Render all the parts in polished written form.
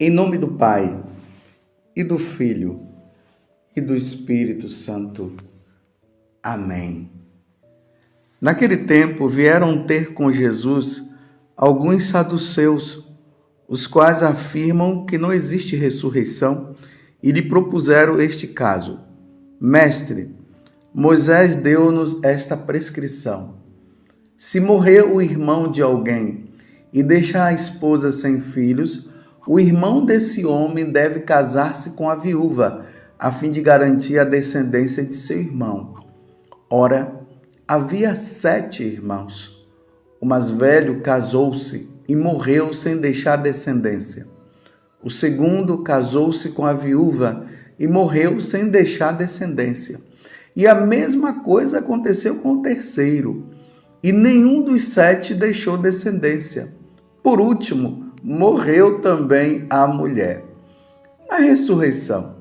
Em nome do Pai, e do Filho, e do Espírito Santo. Amém. Naquele tempo vieram ter com Jesus alguns saduceus, os quais afirmam que não existe ressurreição, e lhe propuseram este caso: Mestre, Moisés deu-nos esta prescrição: se morrer o irmão de alguém e deixar a esposa sem filhos, o irmão desse homem deve casar-se com a viúva, a fim de garantir a descendência de seu irmão. Ora, havia 7 irmãos. O mais velho casou-se e morreu sem deixar descendência. O segundo casou-se com a viúva e morreu sem deixar descendência. E a mesma coisa aconteceu com o terceiro. E nenhum dos 7 deixou descendência. Por último, morreu também a mulher. Na ressurreição,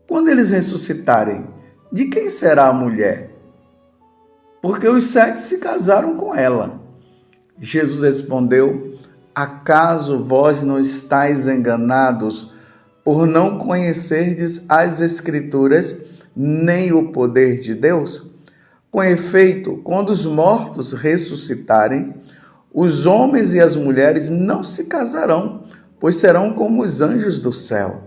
quando eles ressuscitarem, de quem será a mulher? Porque os 7 se casaram com ela. Jesus respondeu: acaso vós não estáis enganados por não conhecerdes as Escrituras nem o poder de Deus? Com efeito, quando os mortos ressuscitarem, os homens e as mulheres não se casarão, pois serão como os anjos do céu.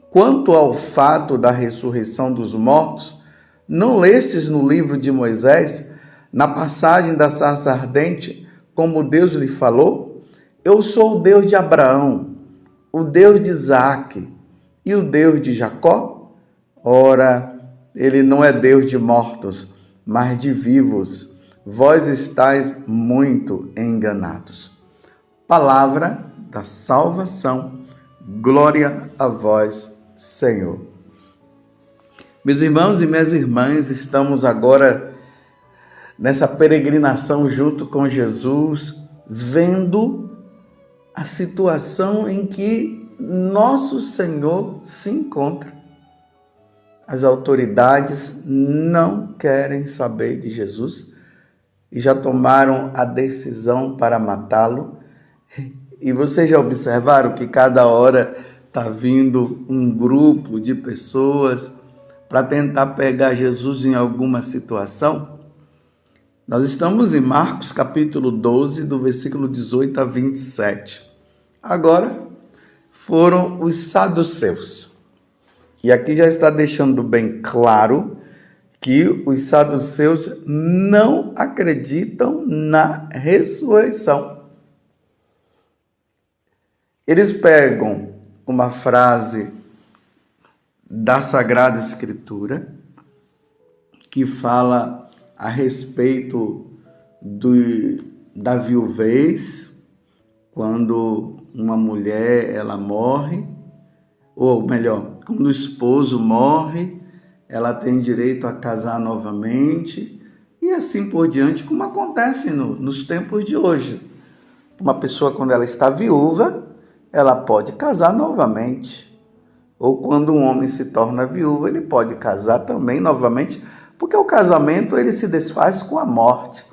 Quanto ao fato da ressurreição dos mortos, não lestes no livro de Moisés, na passagem da sarça ardente, como Deus lhe falou? Eu sou o Deus de Abraão, o Deus de Isaque e o Deus de Jacó? Ora, ele não é Deus de mortos, mas de vivos. Vós estáis muito enganados. Palavra da salvação. Glória a vós, Senhor. Meus irmãos e minhas irmãs, estamos agora nessa peregrinação junto com Jesus, vendo a situação em que nosso Senhor se encontra. As autoridades não querem saber de Jesus e já tomaram a decisão para matá-lo. E vocês já observaram que cada hora está vindo um grupo de pessoas para tentar pegar Jesus em alguma situação? Nós estamos em Marcos capítulo 12, do versículo 18 a 27. Agora foram os saduceus. E aqui já está deixando bem claro que os saduceus não acreditam na ressurreição. Eles pegam uma frase da Sagrada Escritura que fala a respeito da viuvez, quando uma mulher ela morre, ou melhor, quando o esposo morre, ela tem direito a casar novamente, e assim por diante, como acontece nos tempos de hoje. Uma pessoa, quando ela está viúva, ela pode casar novamente. Ou quando um homem se torna viúvo, ele pode casar também novamente, porque o casamento ele se desfaz com a morte.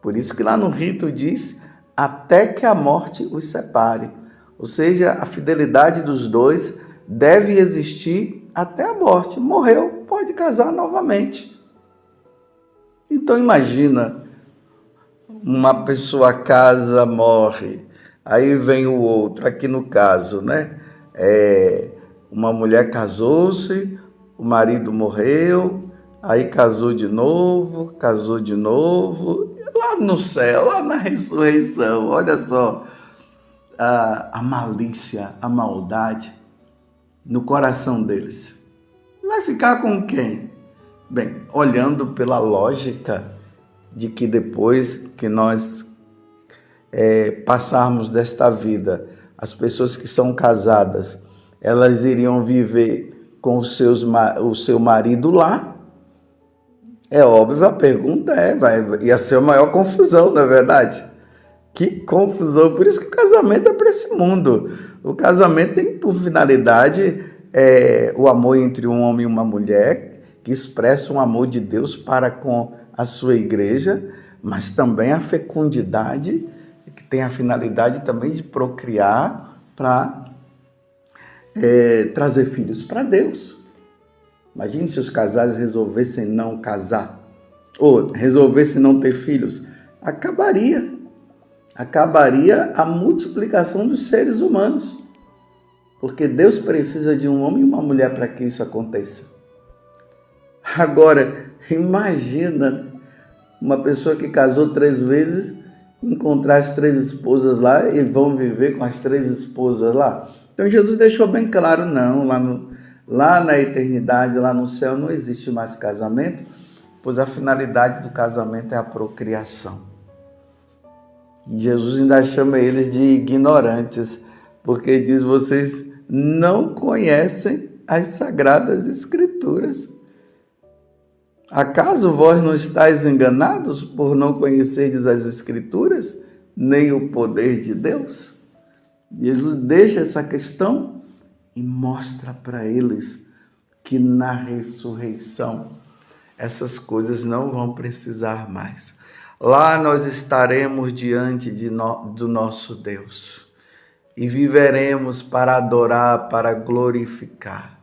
Por isso que lá no rito diz, até que a morte os separe. Ou seja, a fidelidade dos dois deve existir até a morte. Morreu, pode casar novamente. Então imagina, uma pessoa casa, morre, aí vem o outro, aqui no caso, né? Uma mulher casou-se, o marido morreu, aí casou de novo, lá no céu, lá na ressurreição, olha só, a malícia, a maldade no coração deles. Vai ficar com quem? Bem, olhando pela lógica de que depois que nós passarmos desta vida, as pessoas que são casadas, elas iriam viver com o seu marido lá. É óbvio, a pergunta ia ser a maior confusão, não é verdade? Que confusão! Por isso que o casamento é para esse mundo. O casamento tem por finalidade o amor entre um homem e uma mulher, que expressa um amor de Deus para com a sua igreja, mas também a fecundidade, que tem a finalidade também de procriar para trazer filhos para Deus. Imagine se os casais resolvessem não casar, ou resolvessem não ter filhos. Acabaria a multiplicação dos seres humanos. Porque Deus precisa de um homem e uma mulher para que isso aconteça. Agora, imagina uma pessoa que casou 3 vezes, encontrar as 3 esposas lá e vão viver com as 3 esposas lá. Então Jesus deixou bem claro, não, lá na eternidade, lá no céu, não existe mais casamento, pois a finalidade do casamento é a procriação. E Jesus ainda chama eles de ignorantes, porque diz, vocês não conhecem as Sagradas Escrituras. Acaso vós não estáis enganados por não conhecerdes as Escrituras, nem o poder de Deus? Jesus deixa essa questão e mostra para eles que na ressurreição essas coisas não vão precisar mais. Lá nós estaremos diante do nosso Deus e viveremos para adorar, para glorificar.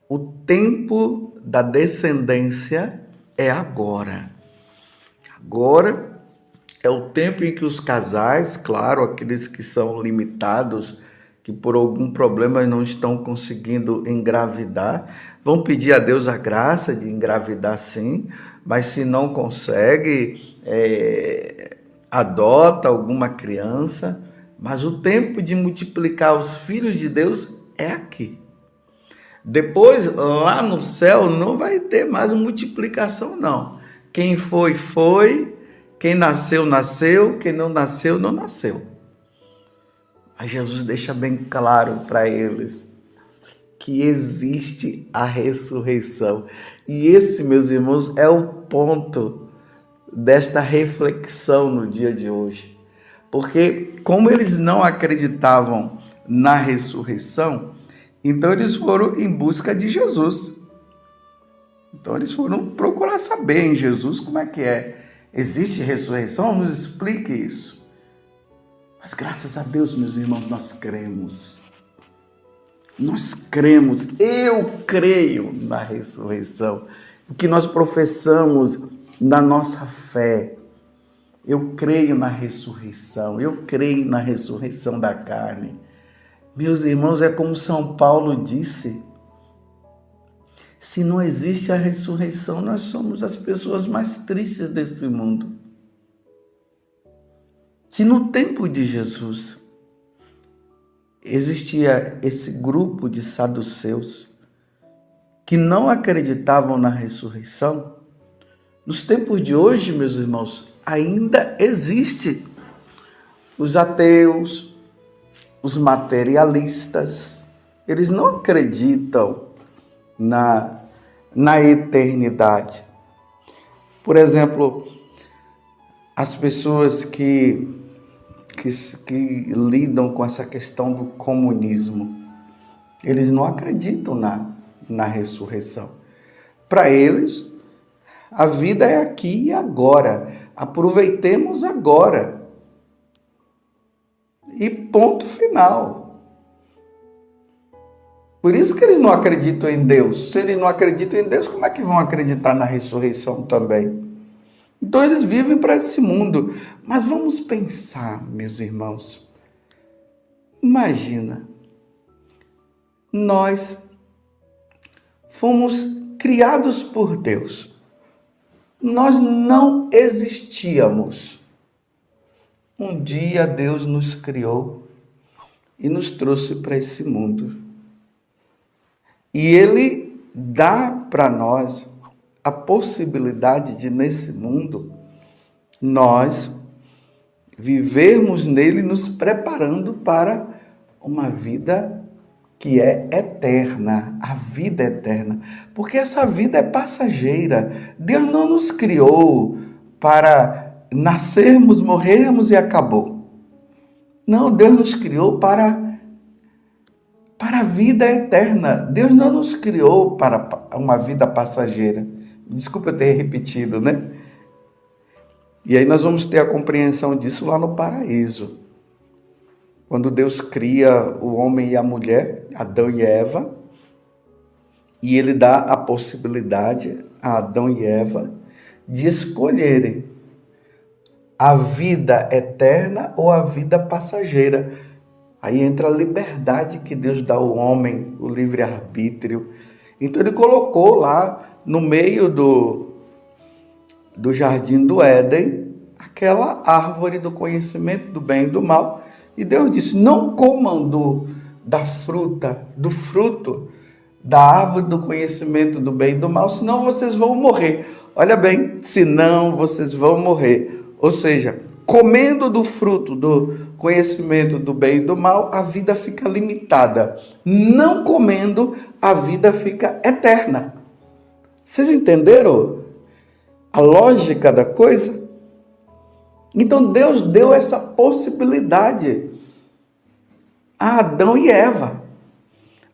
O tempo da descendência é agora. Agora é o tempo em que os casais, claro, aqueles que são limitados, que por algum problema não estão conseguindo engravidar, vão pedir a Deus a graça de engravidar sim, mas se não consegue, adota alguma criança. Mas o tempo de multiplicar os filhos de Deus é aqui. Depois, lá no céu, não vai ter mais multiplicação, não. Quem foi, foi. Quem nasceu, nasceu. Quem não nasceu, não nasceu. Mas Jesus deixa bem claro para eles que existe a ressurreição. E esse, meus irmãos, é o ponto desta reflexão no dia de hoje. Porque como eles não acreditavam na ressurreição, então eles foram em busca de Jesus. Então eles foram procurar saber em Jesus como é que é. Existe ressurreição? Nos explique isso. Mas graças a Deus, meus irmãos, nós cremos. Nós cremos. Eu creio na ressurreição. O que nós professamos na nossa fé. Eu creio na ressurreição. Eu creio na ressurreição da carne. Meus irmãos, é como São Paulo disse. Se não existe a ressurreição, nós somos as pessoas mais tristes desse mundo. Se no tempo de Jesus existia esse grupo de saduceus que não acreditavam na ressurreição, nos tempos de hoje, meus irmãos, ainda existe os ateus, os materialistas. Eles não acreditam na eternidade. Por exemplo, as pessoas que lidam com essa questão do comunismo, eles não acreditam na ressurreição. Para eles, a vida é aqui e agora. Aproveitemos agora. E ponto final. Por isso que eles não acreditam em Deus. Se eles não acreditam em Deus, como é que vão acreditar na ressurreição também? Então eles vivem para esse mundo. Mas vamos pensar, meus irmãos. Imagina, nós fomos criados por Deus. Nós não existíamos. Um dia Deus nos criou e nos trouxe para esse mundo. E Ele dá para nós a possibilidade de, nesse mundo, nós vivermos nele, nos preparando para uma vida que é eterna, a vida eterna. Porque essa vida é passageira. Deus não nos criou para nascermos, morrermos e acabou. Não, Deus nos criou para a vida eterna. Deus não nos criou para uma vida passageira. Desculpa eu ter repetido, né? E aí nós vamos ter a compreensão disso lá no paraíso. quando Deus cria o homem e a mulher, Adão e Eva, e ele dá a possibilidade a Adão e Eva de escolherem a vida eterna ou a vida passageira. Aí entra a liberdade que Deus dá ao homem, o livre-arbítrio. Então ele colocou lá no meio do jardim do Éden aquela árvore do conhecimento do bem e do mal. E Deus disse: não comam do fruto da árvore do conhecimento do bem e do mal, senão vocês vão morrer. Olha bem, senão vocês vão morrer. Ou seja, comendo do fruto do conhecimento do bem e do mal, a vida fica limitada. Não comendo, a vida fica eterna. Vocês entenderam a lógica da coisa? Então Deus deu essa possibilidade a Adão e Eva.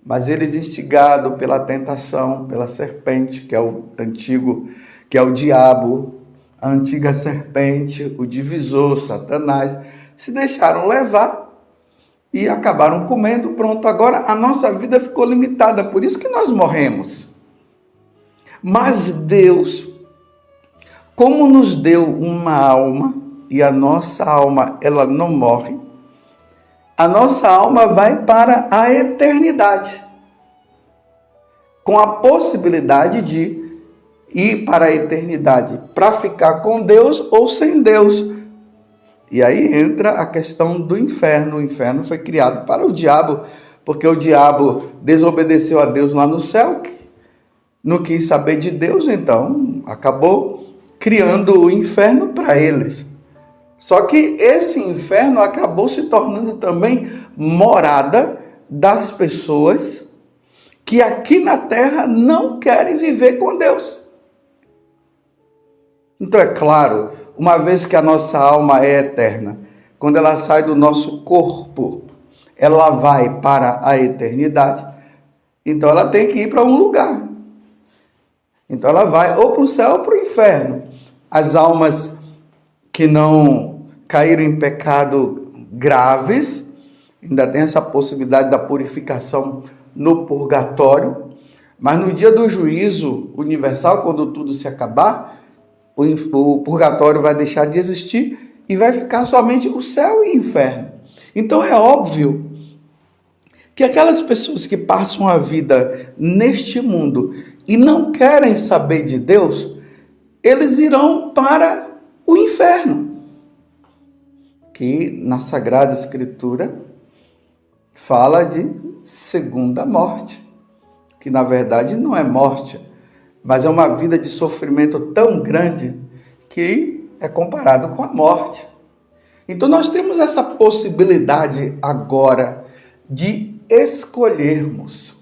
Mas eles, instigados pela tentação, pela serpente, que é o diabo, a antiga serpente, o divisor, Satanás, se deixaram levar e acabaram comendo. Pronto, agora a nossa vida ficou limitada, por isso que nós morremos. Mas Deus, como nos deu uma alma, e a nossa alma, ela não morre, a nossa alma vai para a eternidade, com a possibilidade de ir para a eternidade, para ficar com Deus ou sem Deus. E aí entra a questão do inferno. O inferno foi criado para o diabo, porque o diabo desobedeceu a Deus lá no céu, não quis saber de Deus, então acabou criando o inferno para eles. Só que esse inferno acabou se tornando também morada das pessoas que aqui na terra não querem viver com Deus. Então é claro, uma vez que a nossa alma é eterna, quando ela sai do nosso corpo, ela vai para a eternidade, então ela tem que ir para um lugar. Então ela vai ou para o céu ou para o inferno. As almas que não caíram em pecado graves, ainda tem essa possibilidade da purificação no purgatório, mas no dia do juízo universal, quando tudo se acabar, o purgatório vai deixar de existir e vai ficar somente o céu e o inferno. Então é óbvio que aquelas pessoas que passam a vida neste mundo e não querem saber de Deus, eles irão para o inferno, que na Sagrada Escritura fala de segunda morte, que na verdade não é morte, mas é uma vida de sofrimento tão grande que é comparado com a morte. Então nós temos essa possibilidade agora de escolhermos.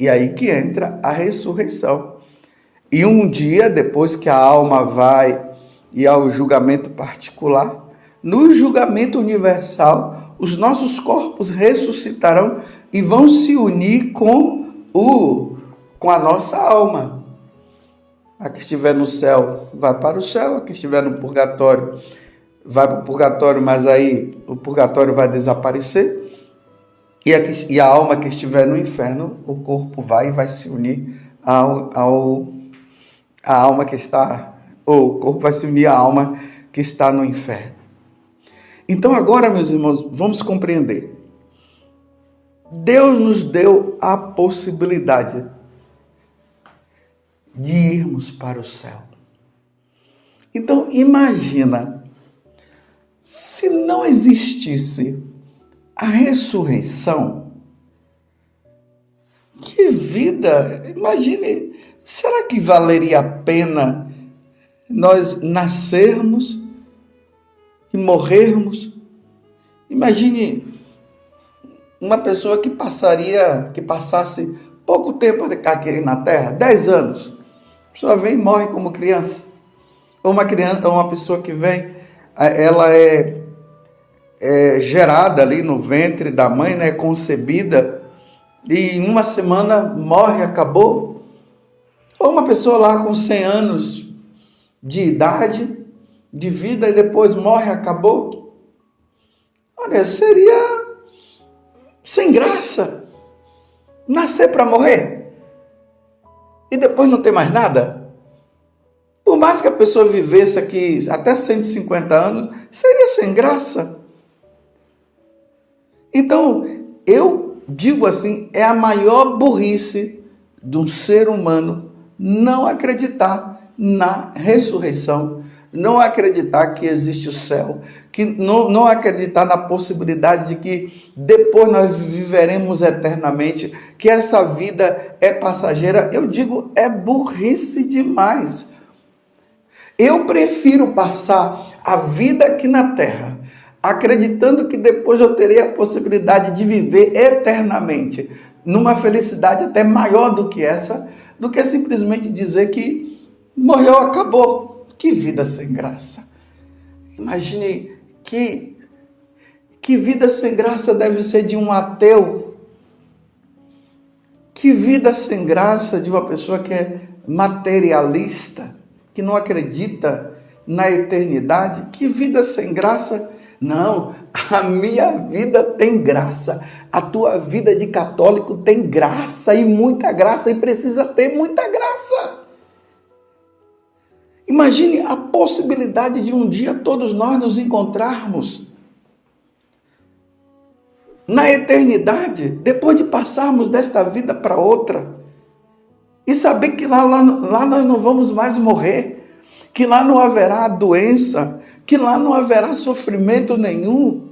E aí que entra a ressurreição. E um dia, depois que a alma vai e ao julgamento particular, no julgamento universal, os nossos corpos ressuscitarão e vão se unir com a nossa alma. A que estiver no céu vai para o céu, a que estiver no purgatório vai para o purgatório, mas aí o purgatório vai desaparecer. E a alma que estiver no inferno, o corpo vai se unir a alma que está, ou o corpo vai se unir à alma que está no inferno. Então agora, meus irmãos, vamos compreender. Deus nos deu a possibilidade de irmos para o céu. Então imagina, se não existisse a ressurreição, que vida! Imagine, será que valeria a pena nós nascermos e morrermos? Imagine uma pessoa que passasse pouco tempo aqui na Terra, 10 anos. A pessoa vem e morre como criança. Ou uma pessoa que vem, ela é gerada ali no ventre da mãe, né, concebida, e em uma semana morre, acabou. Ou uma pessoa lá com 100 anos de idade, de vida, e depois morre, acabou. Olha, seria Sem graça. Nascer para morrer. E depois não ter mais nada. Por mais que a pessoa vivesse aqui até 150 anos, seria sem graça. Então, eu digo assim, é a maior burrice de um ser humano não acreditar na ressurreição, não acreditar que existe o céu, que não acreditar na possibilidade de que depois nós viveremos eternamente, que essa vida é passageira. Eu digo, é burrice demais. Eu prefiro passar a vida aqui na terra, acreditando que depois eu terei a possibilidade de viver eternamente, numa felicidade até maior do que essa, do que simplesmente dizer que morreu, acabou. Que vida sem graça. Imagine que vida sem graça deve ser de um ateu. Que vida sem graça de uma pessoa que é materialista, que não acredita na eternidade. Que vida sem graça. Não, a minha vida tem graça. A tua vida de católico tem graça e muita graça e precisa ter muita graça. Imagine a possibilidade de um dia todos nós nos encontrarmos na eternidade, depois de passarmos desta vida para outra, e saber que lá nós não vamos mais morrer, que lá não haverá doença, que lá não haverá sofrimento nenhum.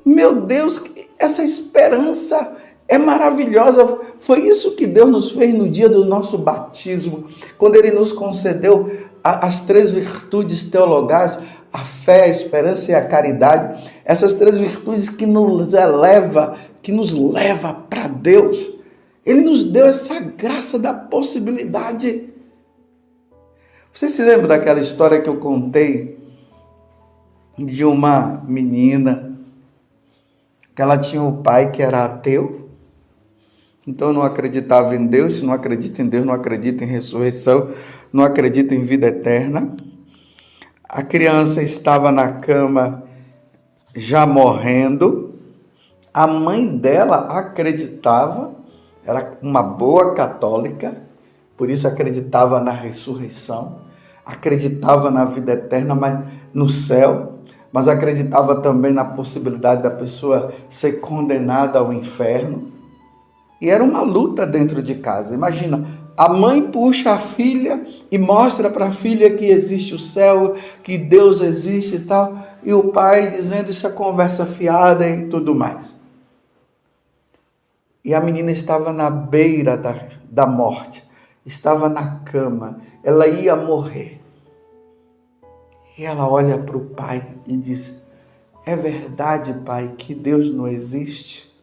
Meu Deus, essa esperança é maravilhosa. Foi isso que Deus nos fez no dia do nosso batismo, quando Ele nos concedeu as 3 virtudes teologais, a fé, a esperança e a caridade. Essas 3 virtudes que nos leva para Deus. Ele nos deu essa graça da possibilidade. Você se lembra daquela história que eu contei de uma menina que ela tinha um pai que era ateu? Então não acreditava em Deus, não acredita em Deus, não acredita em ressurreição, não acredita em vida eterna. A criança estava na cama já morrendo. A mãe dela acreditava, era uma boa católica, por isso acreditava na ressurreição, acreditava na vida eterna, mas no céu, mas acreditava também na possibilidade da pessoa ser condenada ao inferno. E era uma luta dentro de casa. Imagina, a mãe puxa a filha e mostra para a filha que existe o céu, que Deus existe e tal, e o pai dizendo isso é conversa fiada e tudo mais. E a menina estava na beira da morte, estava na cama, ela ia morrer. E ela olha para o pai e diz, é verdade, pai, que Deus não existe?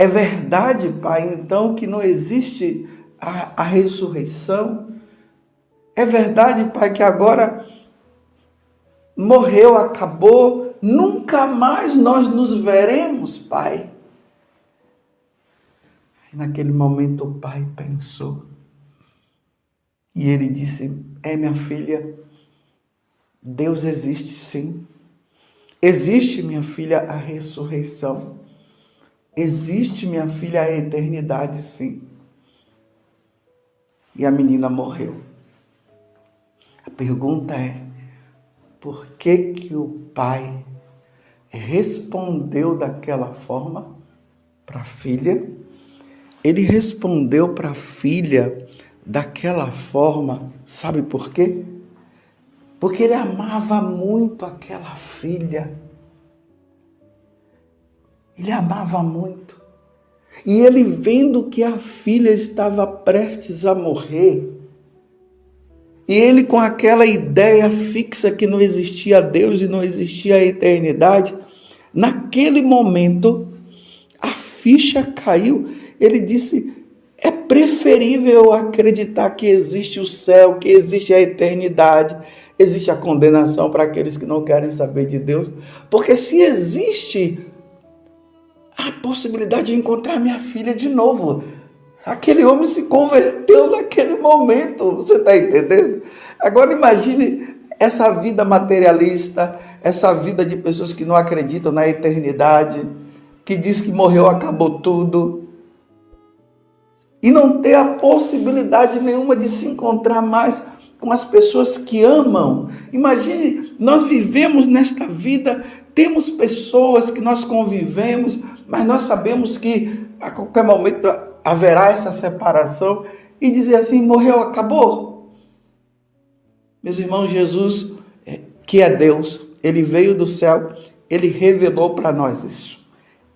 É verdade, pai, então, que não existe a ressurreição? É verdade, pai, que agora morreu, acabou, nunca mais nós nos veremos, pai? E naquele momento o pai pensou. E ele disse, minha filha, Deus existe sim. Existe, minha filha, a ressurreição. Existe, minha filha, a eternidade, sim. E a menina morreu. A pergunta é, por que o pai respondeu daquela forma para a filha? Ele respondeu para a filha daquela forma, sabe por quê? Porque ele amava muito aquela filha. Ele amava muito. E ele, vendo que a filha estava prestes a morrer, e ele com aquela ideia fixa que não existia Deus e não existia a eternidade, naquele momento, a ficha caiu. Ele disse, é preferível acreditar que existe o céu, que existe a eternidade, existe a condenação para aqueles que não querem saber de Deus, porque se existe a possibilidade de encontrar minha filha de novo. Aquele homem se converteu naquele momento, você está entendendo? Agora imagine essa vida materialista, essa vida de pessoas que não acreditam na eternidade, que diz que morreu, acabou tudo, e não ter a possibilidade nenhuma de se encontrar mais com as pessoas que amam. Imagine, nós vivemos nesta vida, temos pessoas que nós convivemos, mas nós sabemos que a qualquer momento haverá essa separação e dizer assim, morreu, acabou. Meus irmãos, Jesus, que é Deus, ele veio do céu, ele revelou para nós isso.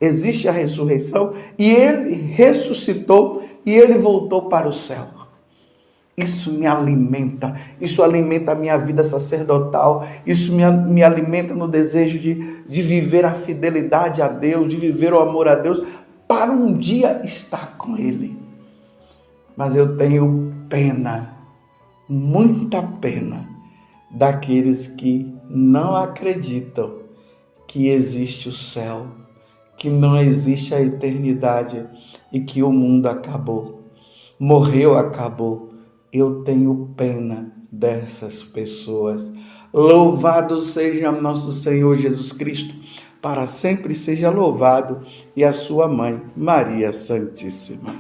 Existe a ressurreição e ele ressuscitou e ele voltou para o céu. Isso me alimenta, isso alimenta a minha vida sacerdotal, isso me alimenta no desejo de viver a fidelidade a Deus, de viver o amor a Deus, para um dia estar com Ele. Mas eu tenho pena, muita pena, daqueles que não acreditam que existe o céu, que não existe a eternidade e que o mundo acabou, morreu, acabou. Eu tenho pena dessas pessoas. Louvado seja nosso Senhor Jesus Cristo, para sempre seja louvado, e a sua mãe, Maria Santíssima.